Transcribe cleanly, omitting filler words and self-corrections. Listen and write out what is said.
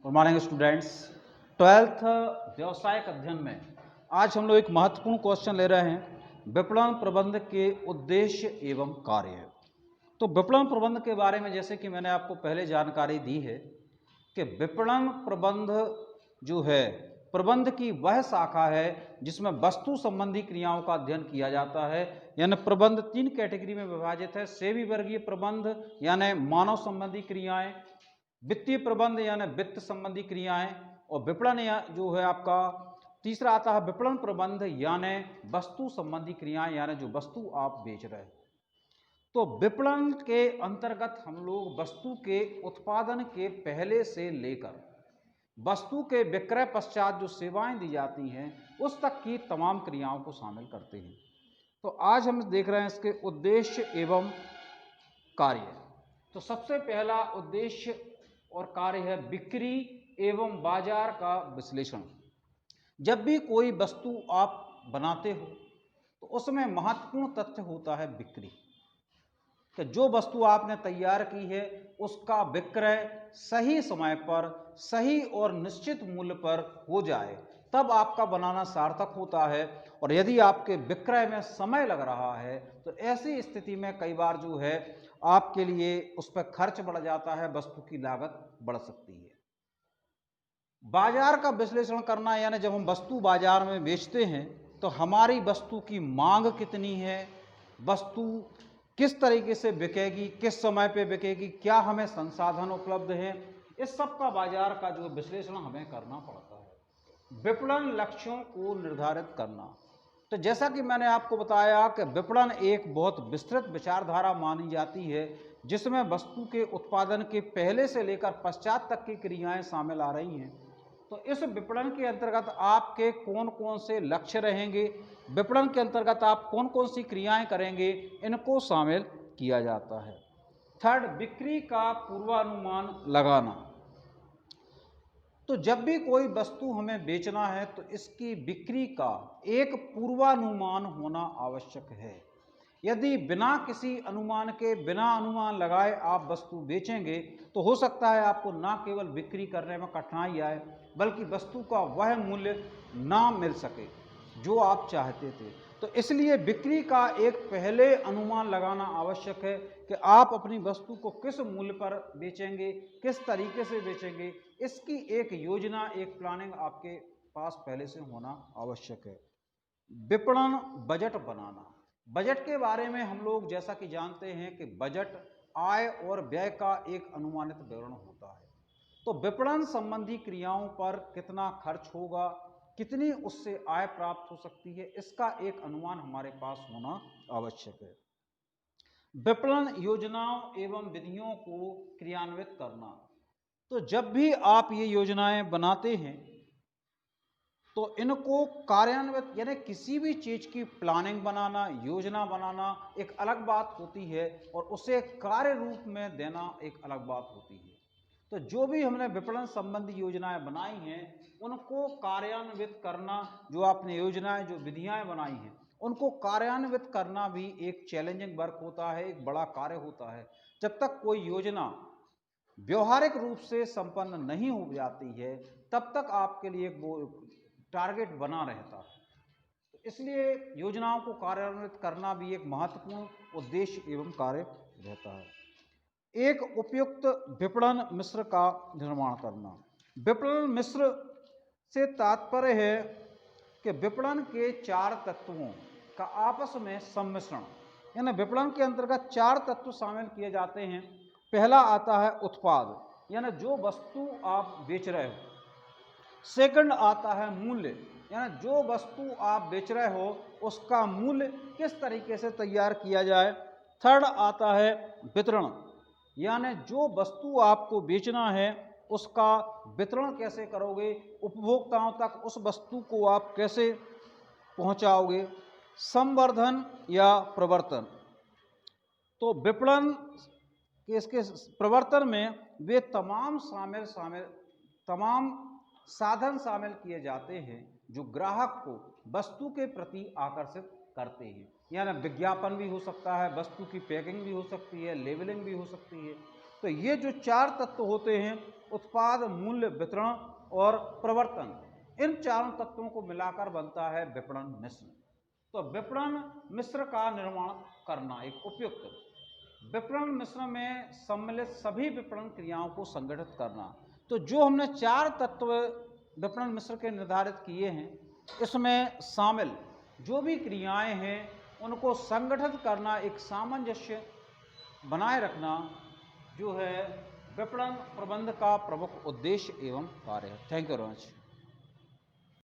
Good morning students. 12th व्यावसायिक अध्ययन में आज हम लोग एक महत्वपूर्ण क्वेश्चन ले रहे हैं, विपणन प्रबंध के उद्देश्य एवं कार्य। तो विपणन प्रबंध के बारे में जैसे कि मैंने आपको पहले जानकारी दी है कि विपणन प्रबंध जो है प्रबंध की वह शाखा है जिसमें वस्तु संबंधी क्रियाओं का अध्ययन किया जाता है। यानी प्रबंध 3 कैटेगरी में विभाजित है। सेवी वर्गीय प्रबंध यानी मानव संबंधी क्रियाएं, वित्तीय प्रबंध यानी वित्त संबंधी क्रियाएं, और विपणन या जो है आपका तीसरा आता है विपणन प्रबंध यानी वस्तु संबंधी क्रियाएं, यानी जो वस्तु आप बेच रहे हैं। तो विपणन के अंतर्गत हम लोग वस्तु के उत्पादन के पहले से लेकर वस्तु के विक्रय पश्चात जो सेवाएं दी जाती हैं उस तक की तमाम क्रियाओं को शामिल करते हैं। तो आज हम देख रहे हैं इसके उद्देश्य एवं कार्य। तो सबसे पहला उद्देश्य और कार्य है बिक्री एवं बाजार का विश्लेषण। जब भी कोई वस्तु आप बनाते हो तो उसमें महत्वपूर्ण तथ्य होता है बिक्री, कि जो वस्तु आपने तैयार की है उसका विक्रय सही समय पर सही और निश्चित मूल्य पर हो जाए, तब आपका बनाना सार्थक होता है। और यदि आपके विक्रय में समय लग रहा है तो ऐसी स्थिति में कई बार जो है आपके लिए उस पर खर्च बढ़ जाता है, वस्तु की लागत बढ़ सकती है। बाजार का विश्लेषण करना यानी जब हम वस्तु बाजार में बेचते हैं तो हमारी वस्तु की मांग कितनी है, वस्तु किस तरीके से बिकेगी, किस समय पे बिकेगी, क्या हमें संसाधन उपलब्ध हैं, इस सब का बाजार का जो विश्लेषण हमें करना पड़ता है। विपणन लक्ष्यों को निर्धारित करना। तो जैसा कि मैंने आपको बताया कि विपणन एक बहुत विस्तृत विचारधारा मानी जाती है जिसमें वस्तु के उत्पादन के पहले से लेकर पश्चात तक की क्रियाएं शामिल आ रही हैं। तो इस विपणन के अंतर्गत आपके कौन कौन से लक्ष्य रहेंगे, विपणन के अंतर्गत आप कौन कौन सी क्रियाएं करेंगे, इनको शामिल किया जाता है। थर्ड, बिक्री का पूर्वानुमान लगाना। तो जब भी कोई वस्तु हमें बेचना है तो इसकी बिक्री का एक पूर्वानुमान होना आवश्यक है। यदि बिना किसी अनुमान के, बिना अनुमान लगाए आप वस्तु बेचेंगे तो हो सकता है आपको ना केवल बिक्री करने में कठिनाई आए बल्कि वस्तु का वह मूल्य ना मिल सके जो आप चाहते थे। तो इसलिए बिक्री का एक पहले अनुमान लगाना आवश्यक है कि आप अपनी वस्तु को किस मूल्य पर बेचेंगे, किस तरीके से बेचेंगे, इसकी एक योजना, एक प्लानिंग आपके पास पहले से होना आवश्यक है। विपणन बजट बनाना। बजट के बारे में हम लोग जैसा कि जानते हैं कि बजट आय और व्यय का एक अनुमानित विवरण होता है। तो विपणन संबंधी क्रियाओं पर कितना खर्च होगा, कितनी उससे आय प्राप्त हो सकती है, इसका एक अनुमान हमारे पास होना आवश्यक है। विपणन योजनाओं एवं विधियों को क्रियान्वित करना। तो जब भी आप ये योजनाएं बनाते हैं तो इनको कार्यान्वित यानी किसी भी चीज की प्लानिंग बनाना, योजना बनाना एक अलग बात होती है और उसे कार्य रूप में देना एक अलग बात होती है। तो जो भी हमने विपणन संबंधी योजनाएं बनाई हैं उनको कार्यान्वित करना, जो आपने योजनाएं, जो विधियां बनाई हैं उनको कार्यान्वित करना भी एक चैलेंजिंग वर्क होता है, एक बड़ा कार्य होता है। जब तक कोई योजना व्यवहारिक रूप से संपन्न नहीं हो जाती है तब तक आपके लिए वो टारगेट बना रहता है। तो इसलिए योजनाओं को कार्यान्वित करना भी एक महत्वपूर्ण उद्देश्य एवं कार्य रहता है। एक उपयुक्त विपणन मिश्र का निर्माण करना। विपणन मिश्र से तात्पर्य है कि विपणन के 4 तत्वों का आपस में सम्मिश्रण, यानी विपणन के अंतर्गत 4 तत्व शामिल किए जाते हैं। पहला आता है उत्पाद, यानी जो वस्तु आप बेच रहे हो। सेकंड आता है मूल्य, यानी जो वस्तु आप बेच रहे हो उसका मूल्य किस तरीके से तैयार किया जाए। थर्ड आता है वितरण, यानी जो वस्तु आपको बेचना है उसका वितरण कैसे करोगे, उपभोक्ताओं तक उस वस्तु को आप कैसे पहुंचाओगे। संवर्धन या प्रवर्तन। तो विपणन के इसके प्रवर्तन में वे तमाम साधन शामिल किए जाते हैं जो ग्राहक को वस्तु के प्रति आकर्षित करते हैं। यानी विज्ञापन भी हो सकता है, वस्तु की पैकिंग भी हो सकती है, लेबलिंग भी हो सकती है। तो ये जो 4 तत्व होते हैं उत्पाद मूल्य, वितरण और प्रवर्तन, इन चारों तत्वों को मिलाकर बनता है विपणन मिश्र। तो विपणन मिश्र का निर्माण करना एक उपयुक्त विपणन मिश्र में सम्मिलित सभी विपणन क्रियाओं को संगठित करना। तो जो हमने 4 तत्व विपणन मिश्र के निर्धारित किए हैं, इसमें शामिल जो भी क्रियाएं हैं उनको संगठित करना, एक सामंजस्य बनाए रखना, जो है विपणन प्रबंध का प्रमुख उद्देश्य एवं कार्य है। Thank you very much.